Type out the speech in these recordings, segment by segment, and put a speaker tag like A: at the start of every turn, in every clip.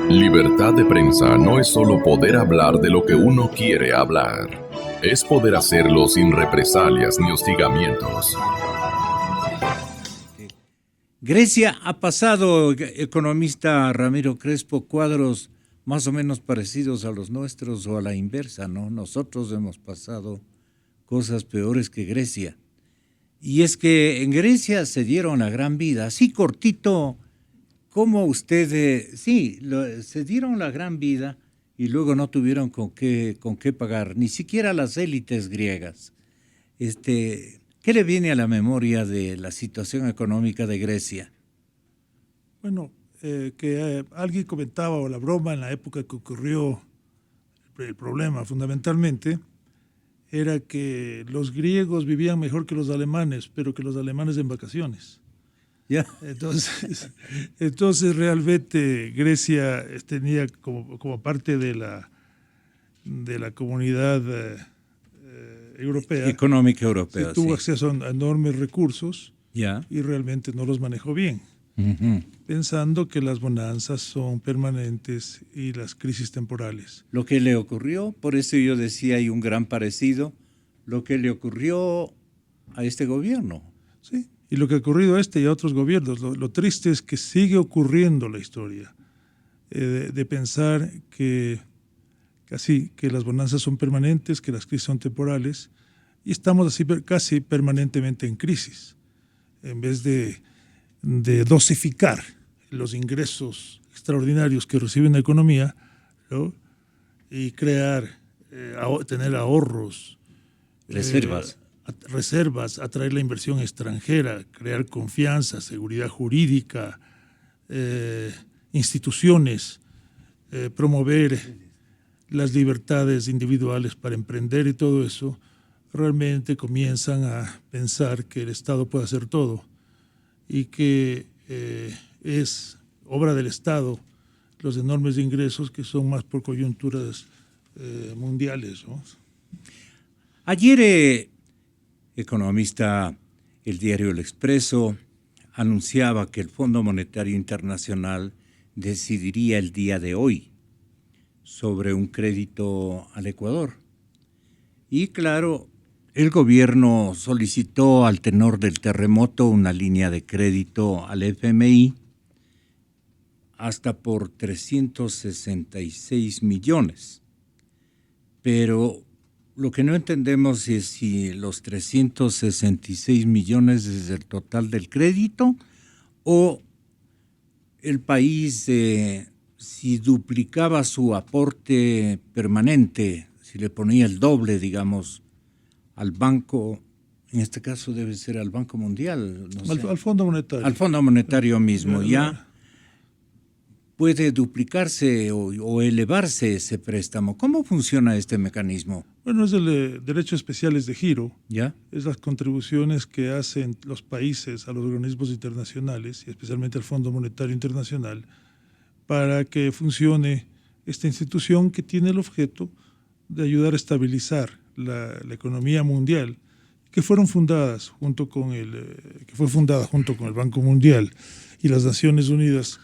A: Libertad de prensa no es solo poder hablar de lo que uno quiere hablar. Es poder hacerlo sin represalias ni hostigamientos.
B: Grecia ha pasado, economista Ramiro Crespo, cuadros más o menos parecidos a los nuestros o a la inversa, ¿no? Nosotros hemos pasado cosas peores que Grecia. Y es que en Grecia se dieron la gran vida, así cortito, como ustedes, se dieron la gran vida y luego no tuvieron con qué pagar, ni siquiera las élites griegas. ¿Qué le viene a la memoria de la situación económica de Grecia?
C: Bueno, alguien comentaba, o la broma en la época que ocurrió el problema fundamentalmente, era que los griegos vivían mejor que los alemanes, pero que los alemanes en vacaciones.
B: Yeah.
C: Entonces realmente Grecia tenía como parte de la comunidad europea,
B: económica europea,
C: tuvo acceso a enormes recursos y realmente no los manejó bien, pensando que las bonanzas son permanentes y las crisis temporales.
B: Lo que le ocurrió, por eso yo decía, hay un gran parecido, lo que le ocurrió a este gobierno.
C: Sí, y lo que ha ocurrido a este y a otros gobiernos. Lo triste es que sigue ocurriendo la historia de pensar que las bonanzas son permanentes, que las crisis son temporales, y estamos así casi permanentemente en crisis, en vez de dosificar los ingresos extraordinarios que recibe la economía, ¿no? Y tener ahorros, reservas, atraer la inversión extranjera, crear confianza, seguridad jurídica, instituciones, promover las libertades individuales para emprender y todo eso, realmente comienzan a pensar que el Estado puede hacer todo y que es obra del Estado los enormes ingresos que son más por coyunturas mundiales, ¿no?
B: Ayer, economista, el diario El Expreso anunciaba que el Fondo Monetario Internacional decidiría el día de hoy sobre un crédito al Ecuador. Y claro, el gobierno solicitó al tenor del terremoto una línea de crédito al FMI hasta por 366 millones. Pero lo que no entendemos es si los 366 millones es el total del crédito o el país, si duplicaba su aporte permanente, si le ponía el doble, digamos, al banco, en este caso debe ser al Banco Mundial. No sé,
C: al Fondo Monetario.
B: Al Fondo Monetario mismo, ya puede duplicarse o elevarse ese préstamo. ¿Cómo funciona este mecanismo?
C: Bueno, es el derechos especiales de giro.
B: ¿Ya?
C: Es las contribuciones que hacen los países a los organismos internacionales, y especialmente al Fondo Monetario Internacional, para que funcione esta institución que tiene el objeto de ayudar a estabilizar la economía mundial, que fue fundada junto con el Banco Mundial y las Naciones Unidas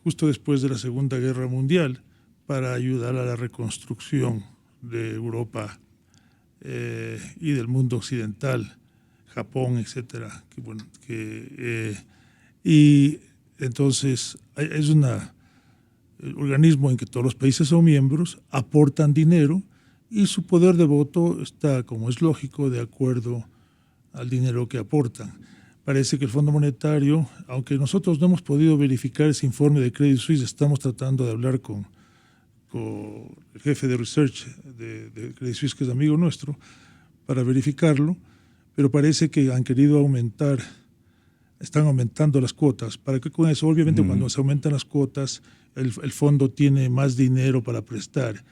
C: justo después de la Segunda Guerra Mundial, para ayudar a la reconstrucción de Europa y del mundo occidental, Japón, etcétera. Y entonces es un organismo en que todos los países son miembros, aportan dinero y su poder de voto está, como es lógico, de acuerdo al dinero que aportan. Parece que el Fondo Monetario, aunque nosotros no hemos podido verificar ese informe de Credit Suisse, estamos tratando de hablar con el jefe de research de Credit Suisse, que es amigo nuestro, para verificarlo, pero parece que han querido están aumentando las cuotas. ¿Para qué con eso? Obviamente cuando se aumentan las cuotas, el fondo tiene más dinero para prestar.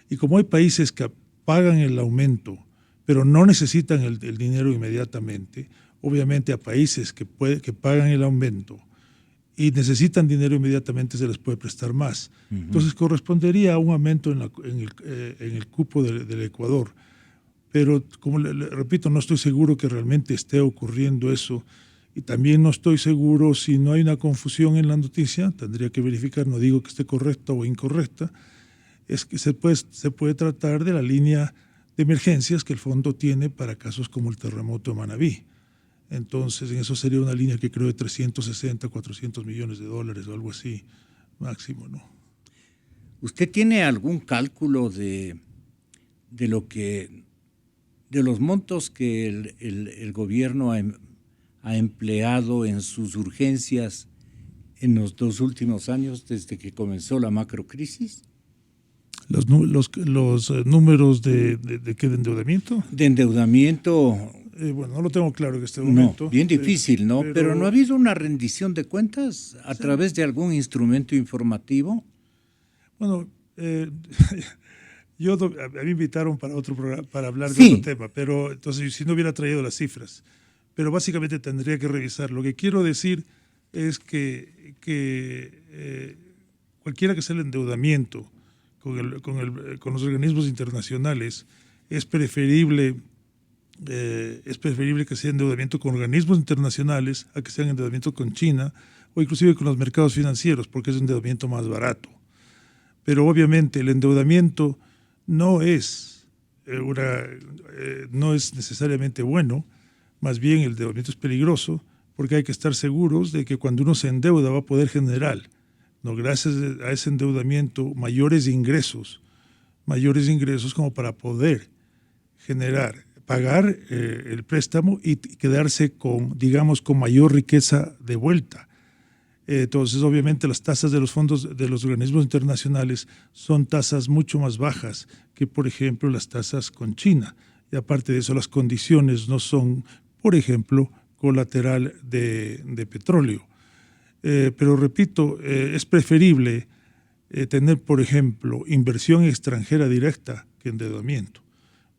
C: Y como hay países que pagan el aumento, pero no necesitan el dinero inmediatamente, obviamente a países que pagan el aumento y necesitan dinero inmediatamente se les puede prestar más. Entonces correspondería a un aumento en el cupo del Ecuador. Pero, como le repito, no estoy seguro que realmente esté ocurriendo eso Y también no estoy seguro si no hay una confusión en la noticia, tendría que verificar, no digo que esté correcta o incorrecta, es que se puede tratar de la línea de emergencias que el fondo tiene para casos como el terremoto de Manabí. Entonces, en eso sería una línea que creo de 360, 400 millones de dólares o algo así, máximo, ¿no?
B: ¿Usted tiene algún cálculo de los montos que el gobierno ha empleado en sus urgencias en los 2 últimos años desde que comenzó la macrocrisis?
C: Los números de ¿qué? ¿De endeudamiento?
B: De endeudamiento.
C: Bueno, no lo tengo claro en este momento.
B: No, bien difícil, ¿no? Pero ¿no ha habido una rendición de cuentas a través de algún instrumento informativo?
C: Bueno, a mí me invitaron para otro programa, para hablar de otro tema, pero entonces si no hubiera traído las cifras, pero básicamente tendría que revisar. Lo que quiero decir es que cualquiera que sea el endeudamiento con los organismos internacionales, es preferible que sea endeudamiento con organismos internacionales a que sea endeudamiento con China o inclusive con los mercados financieros, porque es un endeudamiento más barato. Pero obviamente el endeudamiento no es necesariamente bueno, más bien el endeudamiento es peligroso, porque hay que estar seguros de que cuando uno se endeuda va a poder generar, ¿no? Gracias a ese endeudamiento, mayores ingresos como para poder pagar el préstamo y quedarse con mayor riqueza de vuelta. Entonces, obviamente, las tasas de los fondos de los organismos internacionales son tasas mucho más bajas que, por ejemplo, las tasas con China. Y aparte de eso, las condiciones no son, por ejemplo, colateral de petróleo. Pero repito, es preferible tener, por ejemplo, inversión extranjera directa que endeudamiento,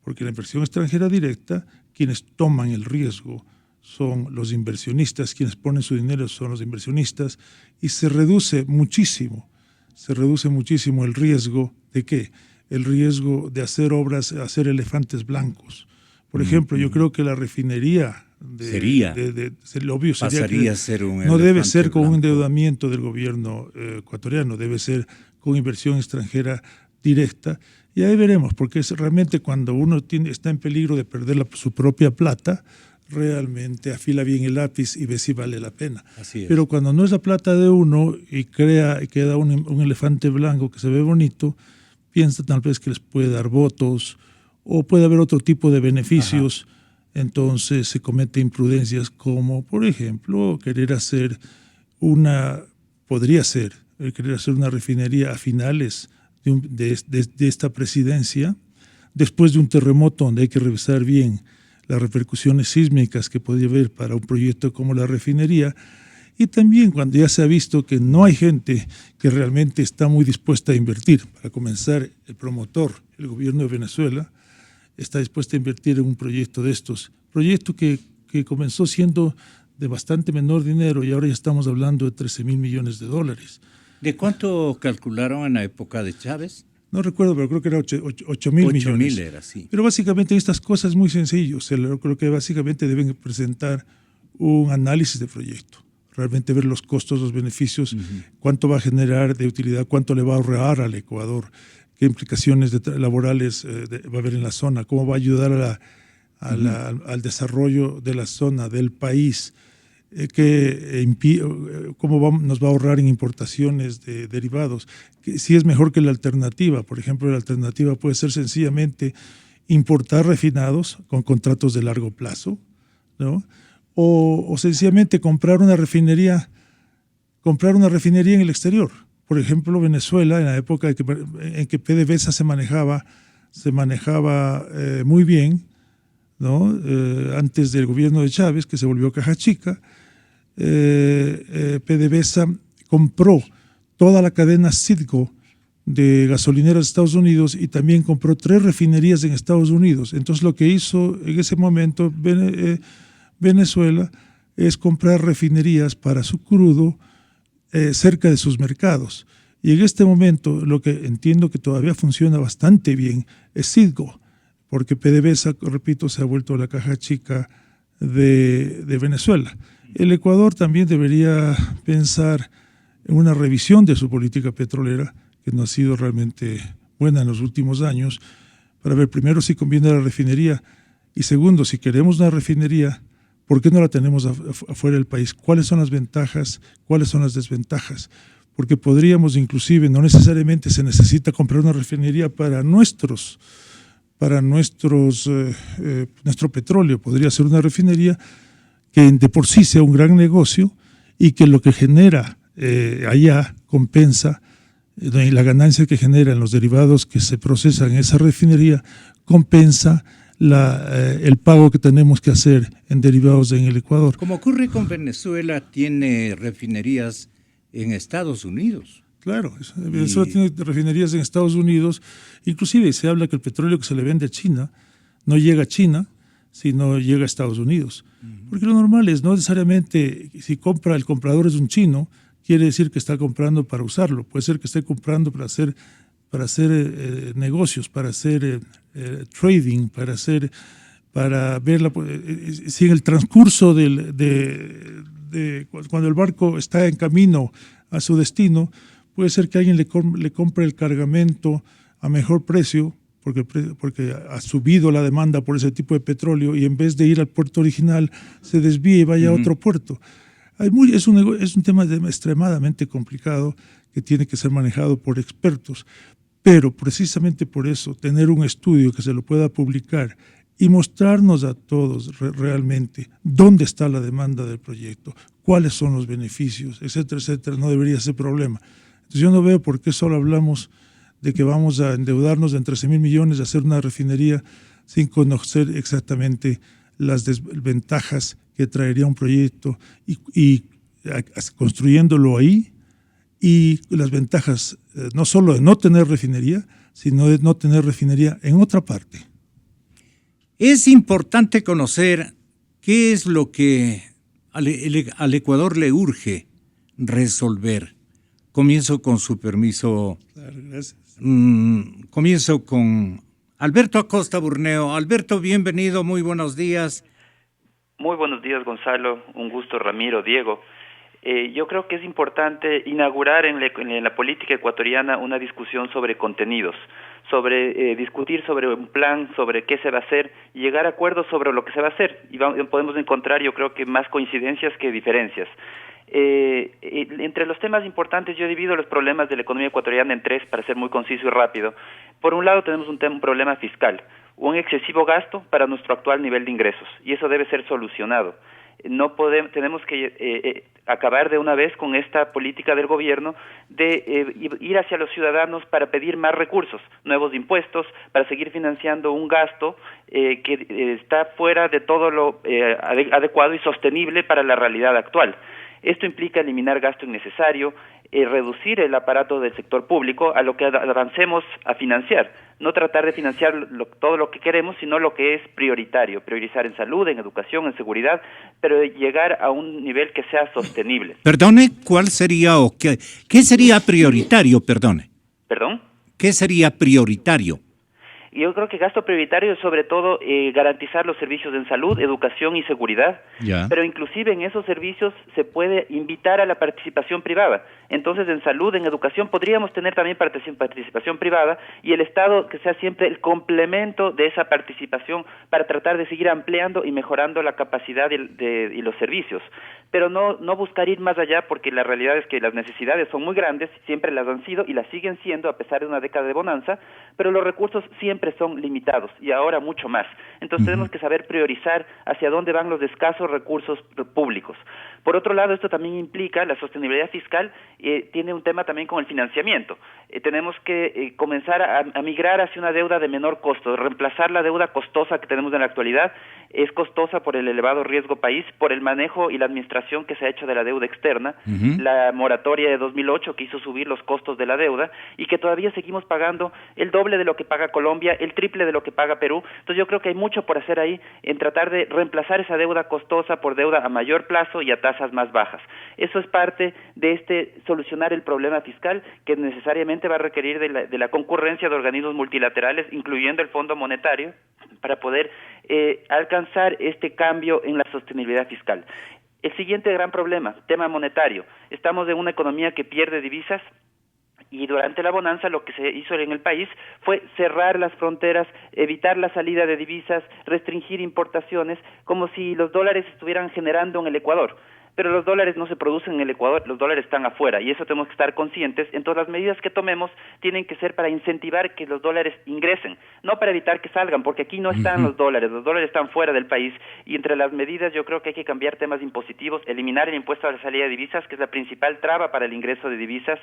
C: porque la inversión extranjera directa, quienes toman el riesgo son los inversionistas, quienes ponen su dinero son los inversionistas, y se reduce muchísimo el riesgo de ¿qué? El riesgo de hacer hacer elefantes blancos. Por ejemplo, yo creo que la refinería
B: pasaría a ser un
C: no debe ser con
B: blanco.
C: un endeudamiento del gobierno ecuatoriano, debe ser con inversión extranjera directa, y ahí veremos, porque es realmente cuando uno está en peligro de perder su propia plata, realmente afila bien el lápiz y ve si vale la pena.
B: Así es.
C: Pero cuando no es la plata de uno y queda un elefante blanco que se ve bonito, piensa tal vez que les puede dar votos o puede haber otro tipo de beneficios. Ajá. Entonces se comete imprudencias como, por ejemplo, querer hacer una refinería a finales de esta presidencia, después de un terremoto donde hay que revisar bien las repercusiones sísmicas que podría haber para un proyecto como la refinería, y también cuando ya se ha visto que no hay gente que realmente está muy dispuesta a invertir. Para comenzar, el promotor, el gobierno de Venezuela, está dispuesto a invertir en un proyecto de estos. Proyecto que comenzó siendo de bastante menor dinero y ahora ya estamos hablando de 13,000 millones de dólares.
B: ¿De cuánto calcularon en la época de Chávez?
C: No recuerdo, pero creo que era 8,000 millones.
B: 8,000 era, sí.
C: Pero básicamente estas cosas es muy sencillo. Creo que básicamente deben presentar un análisis de proyecto. Realmente ver los costos, los beneficios, cuánto va a generar de utilidad, cuánto le va a ahorrar al Ecuador, qué implicaciones laborales va a haber en la zona, cómo va a ayudar al desarrollo de la zona, del país, cómo nos va a ahorrar en importaciones de derivados, si es mejor que la alternativa. Por ejemplo, la alternativa puede ser sencillamente importar refinados con contratos de largo plazo, ¿no? O sencillamente comprar una refinería en el exterior. Por ejemplo, Venezuela, en la época en que PDVSA se manejaba muy bien, ¿no? Antes del gobierno de Chávez, que se volvió caja chica, PDVSA compró toda la cadena Citgo de gasolineras de Estados Unidos y también compró 3 refinerías en Estados Unidos. Entonces lo que hizo en ese momento Venezuela es comprar refinerías para su crudo cerca de sus mercados. Y en este momento lo que entiendo que todavía funciona bastante bien es Citgo, porque PDVSA, repito, se ha vuelto la caja chica de Venezuela. El Ecuador también debería pensar en una revisión de su política petrolera, que no ha sido realmente buena en los últimos años, para ver primero si conviene la refinería y segundo, si queremos una refinería, ¿por qué no la tenemos afuera del país? ¿Cuáles son las ventajas? ¿Cuáles son las desventajas? Porque podríamos inclusive, no necesariamente se necesita comprar una refinería para nuestro petróleo, podría ser una refinería que de por sí sea un gran negocio y que lo que genera allá compensa, la ganancia que genera en los derivados que se procesan en esa refinería compensa el pago que tenemos que hacer en derivados en el Ecuador.
B: Como ocurre con Venezuela, tiene refinerías en Estados Unidos.
C: Claro, Venezuela tiene refinerías en Estados Unidos, inclusive se habla que el petróleo que se le vende a China no llega a China, sino llega a Estados Unidos. Porque lo normal es, no necesariamente si el comprador es un chino, quiere decir que está comprando para usarlo, puede ser que esté comprando para hacer negocios, para hacer trading, para ver si en el transcurso cuando el barco está en camino a su destino, puede ser que alguien le compre el cargamento a mejor precio, porque ha subido la demanda por ese tipo de petróleo y en vez de ir al puerto original se desvíe y vaya a otro puerto. Es un tema extremadamente complicado que tiene que ser manejado por expertos, pero precisamente por eso tener un estudio que se lo pueda publicar y mostrarnos a todos realmente dónde está la demanda del proyecto, cuáles son los beneficios, etcétera, no debería ser problema. Entonces yo no veo por qué solo hablamos de que vamos a endeudarnos de 13,000 millones a hacer una refinería sin conocer exactamente las desventajas que traería un proyecto y construyéndolo ahí, y las ventajas no solo de no tener refinería, sino de no tener refinería en otra parte.
B: Es importante conocer qué es lo que al Ecuador le urge resolver. Comienzo con su permiso.
C: Claro, gracias.
B: Comienzo con Alberto Acosta Burneo. Alberto, bienvenido, muy buenos días.
D: Muy buenos días, Gonzalo. Un gusto, Ramiro, Diego. Yo creo que es importante inaugurar en la política ecuatoriana una discusión sobre contenidos, sobre discutir sobre un plan, sobre qué se va a hacer, y llegar a acuerdos sobre lo que se va a hacer. Y podemos encontrar, yo creo que más coincidencias que diferencias. Entre los temas importantes yo divido los problemas de la economía ecuatoriana en tres, para ser muy conciso y rápido. Por un lado tenemos un problema fiscal, un excesivo gasto para nuestro actual nivel de ingresos, y eso debe ser solucionado. Tenemos que acabar de una vez con esta política del gobierno de ir hacia los ciudadanos para pedir más recursos, nuevos impuestos, para seguir financiando un gasto que está fuera de todo lo adecuado y sostenible para la realidad actual. Esto implica eliminar gasto innecesario, reducir el aparato del sector público a lo que avancemos a financiar. No tratar de financiar todo lo que queremos, sino lo que es prioritario. Priorizar en salud, en educación, en seguridad, pero llegar a un nivel que sea sostenible.
B: Perdone, ¿cuál sería o qué sería prioritario, perdone?
D: ¿Perdón?
B: ¿Qué sería prioritario?
D: Yo creo que gasto prioritario es sobre todo garantizar los servicios en salud, educación y seguridad, pero inclusive en esos servicios se puede invitar a la participación privada. Entonces en salud, en educación podríamos tener también participación privada y el Estado que sea siempre el complemento de esa participación para tratar de seguir ampliando y mejorando la capacidad y los servicios. Pero no buscar ir más allá, porque la realidad es que las necesidades son muy grandes, siempre las han sido y las siguen siendo a pesar de una década de bonanza, pero los recursos siempre son limitados y ahora mucho más. Entonces tenemos que saber priorizar hacia dónde van los escasos recursos públicos. Por otro lado, esto también implica la sostenibilidad fiscal, tiene un tema también con el financiamiento. Tenemos que comenzar a migrar hacia una deuda de menor costo, reemplazar la deuda costosa que tenemos en la actualidad. Es costosa por el elevado riesgo país, por el manejo y la administración que se ha hecho de la deuda externa, la moratoria de 2008 que hizo subir los costos de la deuda y que todavía seguimos pagando el doble de lo que paga Colombia, el triple de lo que paga Perú. Entonces yo creo que hay mucho por hacer ahí en tratar de reemplazar esa deuda costosa por deuda a mayor plazo y a tasas más bajas. Eso es parte de solucionar el problema fiscal que necesariamente va a requerir de la concurrencia de organismos multilaterales, incluyendo el Fondo Monetario, para poder alcanzar este cambio en la sostenibilidad fiscal. El siguiente gran problema, tema monetario. Estamos en una economía que pierde divisas, y durante la bonanza lo que se hizo en el país fue cerrar las fronteras, evitar la salida de divisas, restringir importaciones, como si los dólares estuvieran generando en el Ecuador. Pero los dólares no se producen en el Ecuador, los dólares están afuera, y eso tenemos que estar conscientes. Entonces las medidas que tomemos tienen que ser para incentivar que los dólares ingresen, no para evitar que salgan, porque aquí no están los dólares están fuera del país, y entre las medidas yo creo que hay que cambiar temas impositivos, eliminar el impuesto a la salida de divisas, que es la principal traba para el ingreso de divisas,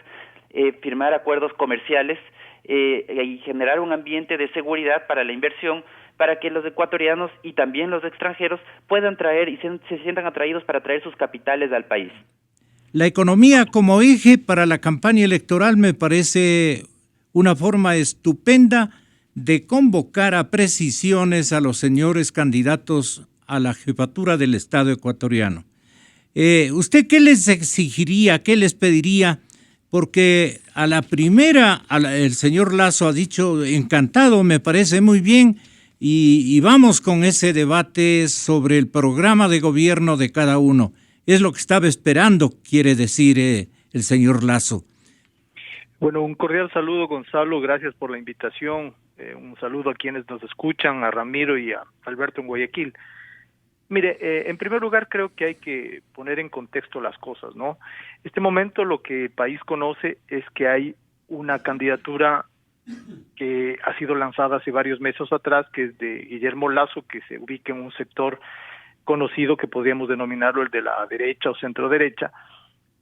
D: firmar acuerdos comerciales y generar un ambiente de seguridad para la inversión, para que los ecuatorianos y también los extranjeros puedan traer y se sientan atraídos para traer sus capitales al país.
B: La economía como eje para la campaña electoral me parece una forma estupenda de convocar a precisiones a los señores candidatos a la jefatura del Estado ecuatoriano. ¿Usted qué les exigiría, qué les pediría? Porque a la primera, el señor Lasso ha dicho, encantado, me parece muy bien, y vamos con ese debate sobre el programa de gobierno de cada uno. Es lo que estaba esperando, quiere decir el señor Lasso.
E: Bueno, un cordial saludo, Gonzalo, gracias por la invitación. Un saludo a quienes nos escuchan, a Ramiro y a Alberto en Guayaquil. Mire, en primer lugar creo que hay que poner en contexto las cosas, ¿no? Este momento lo que el país conoce es que hay una candidatura que ha sido lanzada hace varios meses atrás, que es de Guillermo Lasso, que se ubica en un sector conocido que podríamos denominarlo el de la derecha o centro derecha,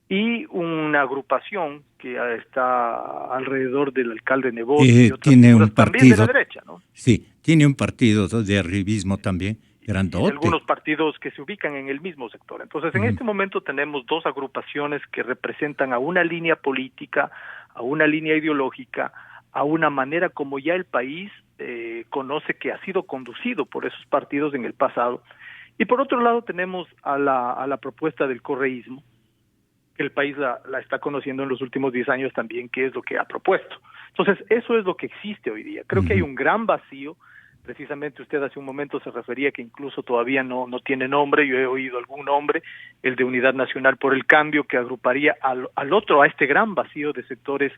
E: y una agrupación que está alrededor del alcalde Nebot y otras
B: tiene un partido
E: también de la derecha, ¿no?
B: Sí, tiene un partido de arribismo también, grandote.
E: Y algunos partidos que se ubican en el mismo sector. Entonces, en este momento tenemos dos agrupaciones que representan a una línea política, a una línea ideológica, a una manera como ya el país conoce que ha sido conducido por esos partidos en el pasado. Y por otro lado tenemos a la propuesta del correísmo, que el país la está conociendo en los últimos 10 años también, que es lo que ha propuesto. Entonces, eso es lo que existe hoy día. Creo que hay un gran vacío. Precisamente usted hace un momento se refería que incluso todavía no tiene nombre. Yo he oído algún nombre, el de Unidad Nacional por el Cambio, que agruparía a este gran vacío de sectores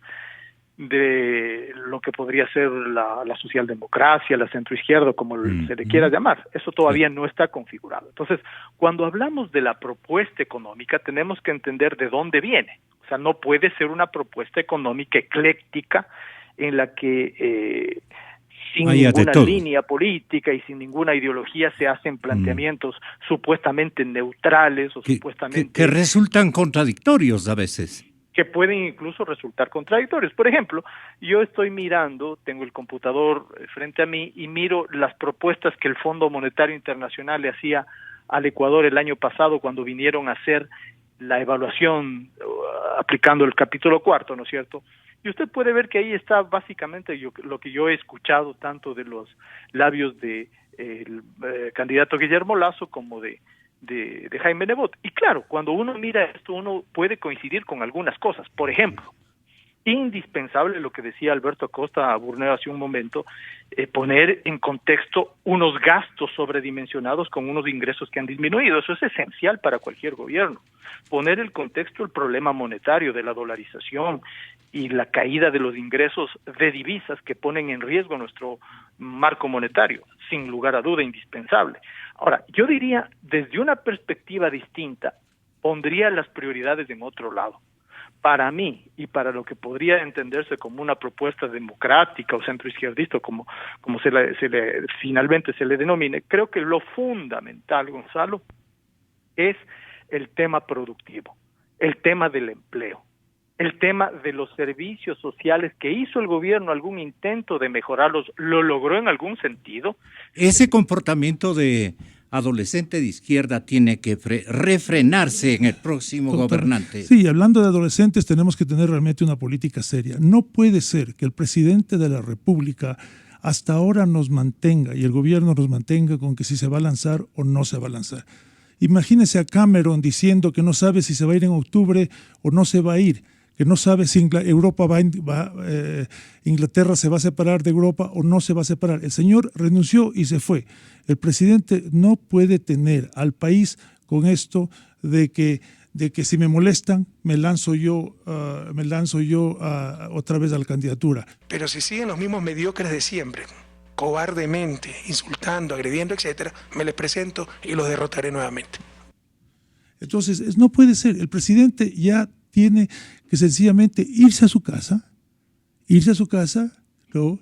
E: de lo que podría ser la socialdemocracia, la centroizquierda, como se le quiera llamar. Eso todavía no está configurado. Entonces, cuando hablamos de la propuesta económica, tenemos que entender de dónde viene. O sea, no puede ser una propuesta económica ecléctica en la que sin ninguna línea política y sin ninguna ideología se hacen planteamientos supuestamente neutrales o supuestamente...
B: Que resultan contradictorios a veces.
E: Que pueden incluso resultar contradictorios. Por ejemplo, yo estoy mirando, tengo el computador frente a mí y miro las propuestas que el Fondo Monetario Internacional le hacía al Ecuador el año pasado cuando vinieron a hacer la evaluación aplicando el capítulo 4, ¿no es cierto? Y usted puede ver que ahí está básicamente lo que yo he escuchado tanto de los labios de el candidato Guillermo Lasso como de Jaime Nebot. Y claro, cuando uno mira esto, uno puede coincidir con algunas cosas. Por ejemplo, indispensable lo que decía Alberto Acosta Burneo hace un momento, poner en contexto unos gastos sobredimensionados con unos ingresos que han disminuido. Eso es esencial para cualquier gobierno. Poner en contexto el problema monetario de la dolarización y la caída de los ingresos de divisas que ponen en riesgo nuestro marco monetario, sin lugar a duda indispensable. Ahora, yo diría, desde una perspectiva distinta, pondría las prioridades en otro lado. Para mí, y para lo que podría entenderse como una propuesta democrática o centroizquierdista, como finalmente se le denomine, creo que lo fundamental, Gonzalo, es el tema productivo, el tema del empleo, el tema de los servicios sociales que hizo el gobierno algún intento de mejorarlos, ¿lo logró en algún sentido?
B: Ese comportamiento de adolescente de izquierda tiene que refrenarse en el próximo gobernante.
C: Sí, hablando de adolescentes tenemos que tener realmente una política seria. No puede ser que el presidente de la República hasta ahora nos mantenga y el gobierno nos mantenga con que si se va a lanzar o no se va a lanzar. Imagínese a Cameron diciendo que no sabe si se va a ir en octubre o no se va a ir, que no sabe si Inglaterra se va a separar de Europa o no se va a separar. El señor renunció y se fue. El presidente no puede tener al país con esto de que si me molestan, me lanzo yo otra vez a la candidatura.
F: Pero si siguen los mismos mediocres de siempre, cobardemente, insultando, agrediendo, etcétera, me les presento y los derrotaré nuevamente.
C: Entonces, no puede ser. El presidente ya tiene que sencillamente irse a su casa, luego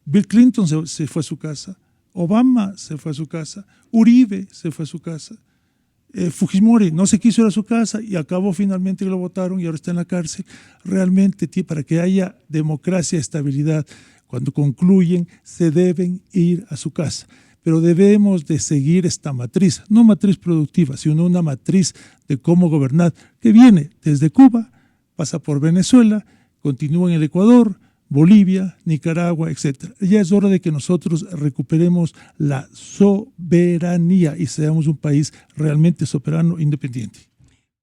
C: Bill Clinton se fue a su casa, Obama se fue a su casa, Uribe se fue a su casa, Fujimori no se quiso ir a su casa y acabó finalmente que lo votaron y ahora está en la cárcel. Realmente, para que haya democracia, estabilidad, cuando concluyen se deben ir a su casa. Pero debemos de seguir esta matriz, no matriz productiva, sino una matriz de cómo gobernar, que viene desde Cuba, pasa por Venezuela, continúa en el Ecuador, Bolivia, Nicaragua, etc. Ya es hora de que nosotros recuperemos la soberanía y seamos un país realmente soberano e independiente.